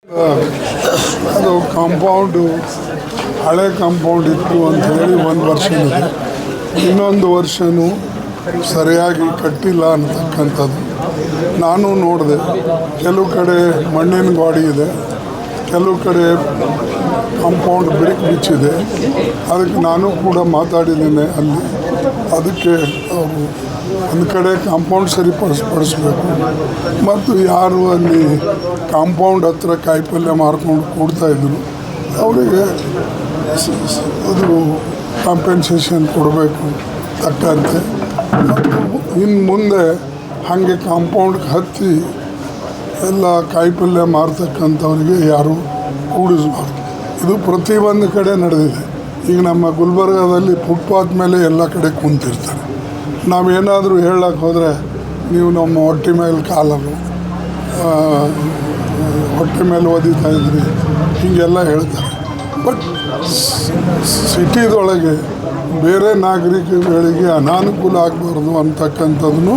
ಅದು ಕಾಂಪೌಂಡು ಹಳೆ ಕಾಂಪೌಂಡ್ ಇತ್ತು ಅಂತ ಹೇಳಿ ಒಂದು ವರ್ಷ ಇದೆ. ಇನ್ನೊಂದು ವರ್ಷವೂ ಸರಿಯಾಗಿ ಕಟ್ಟಿಲ್ಲ ಅನ್ನತಕ್ಕಂಥದ್ದು ನಾನು ನೋಡಿದೆ. ಕೆಲವು ಕಡೆ ಮಣ್ಣಿನ ಗೋಡೆ ಇದೆ, ಕೆಲವು ಕಡೆ ಕಾಂಪೌಂಡ್ ಬ್ರೇಕ್ ಬಿಚ್ಚಿದೆ. ಅದಕ್ಕೆ ನಾನು ಕೂಡ ಮಾತಾಡಿದ್ದೇನೆ ಅಲ್ಲಿ. ಅದಕ್ಕೆ ಅವರು ಒಂದು ಕಡೆ ಕಾಂಪೌಂಡ್ ಸರಿಪಡಿಸ್ಬೇಕು ಮತ್ತು ಯಾರು ಅಲ್ಲಿ ಕಾಂಪೌಂಡ್ ಹತ್ರ ಕಾಯಿಪಲ್ಯ ಮಾರ್ಕೊಂಡು ಕೊಡ್ತಾಯಿದ್ರು ಅವರಿಗೆ ಅದು ಕಾಂಪೆನ್ಸೇಷನ್ ಕೊಡಬೇಕು ತಕ್ಕಂತೆ. ಮತ್ತು ಇನ್ನು ಮುಂದೆ ಹಾಗೆ ಕಾಂಪೌಂಡ್ಗೆ ಹತ್ತಿ ಎಲ್ಲ ಕಾಯಿಪಲ್ಯ ಮಾರ್ತಕ್ಕಂಥವ್ರಿಗೆ ಯಾರು ಕೂಡಿಸಬಾರ್ದು. ಇದು ಪ್ರತಿಯೊಂದು ಕಡೆ ನಡೆದಿದೆ. ಈಗ ನಮ್ಮ ಗುಲ್ಬರ್ಗಾದಲ್ಲಿ ಫುಟ್ಪಾತ್ ಮೇಲೆ ಎಲ್ಲ ಕಡೆ ಕುಂತಿರ್ತಾರೆ. ನಾವೇನಾದರೂ ಹೇಳಕ್ಕೆ ಹೋದರೆ ನೀವು ನಮ್ಮ ಹೊಟ್ಟೆ ಮೇಲೆ ಕಾಲರು ಹೊಟ್ಟೆ ಮೇಲೆ ಓದಿತಾ ಇದ್ರಿ ಹೀಗೆಲ್ಲ ಹೇಳ್ತಾರೆ. ಬಟ್ ಸಿಟಿದೊಳಗೆ ಬೇರೆ ನಾಗರಿಕಗಳಿಗೆ ಅನಾನುಕೂಲ ಆಗಬಾರ್ದು ಅಂತಕ್ಕಂಥದ್ದನ್ನು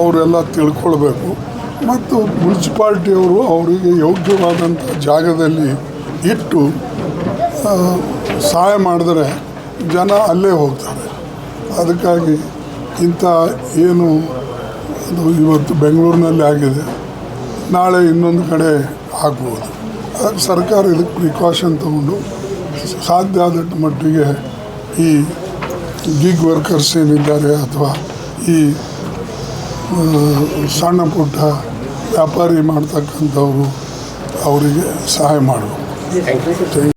ಅವರೆಲ್ಲ ತಿಳ್ಕೊಳ್ಬೇಕು. ಮತ್ತು ಮುನ್ಸಿಪಾಲ್ಟಿಯವರು ಅವರಿಗೆ ಯೋಗ್ಯವಾದಂಥ ಜಾಗದಲ್ಲಿ ಇಟ್ಟು ಸಹಾಯ ಮಾಡಿದ್ರೆ ಜನ ಅಲ್ಲೇ ಹೋಗ್ತಾರೆ. ಅದಕ್ಕಾಗಿ ಇಂಥ ಏನು ಅದು ಇವತ್ತು ಬೆಂಗಳೂರಿನಲ್ಲಿ ಆಗಿದೆ, ನಾಳೆ ಇನ್ನೊಂದು ಕಡೆ ಆಗ್ಬೋದು. ಅದಕ್ಕೆ ಸರ್ಕಾರ ಇದಕ್ಕೆ ಪ್ರಿಕಾಷನ್ ತಗೊಂಡು ಸಾಧ್ಯ ಆದಷ್ಟು ಮಟ್ಟಿಗೆ ಈ ಗಿಗ್ ವರ್ಕರ್ಸ್ ಏನಿದ್ದಾರೆ ಅಥವಾ ಈ ಸಣ್ಣ ಪುಟ್ಟ ವ್ಯಾಪಾರಿ ಮಾಡ್ತಕ್ಕಂಥವ್ರು ಅವರಿಗೆ ಸಹಾಯ ಮಾಡಬೇಕು.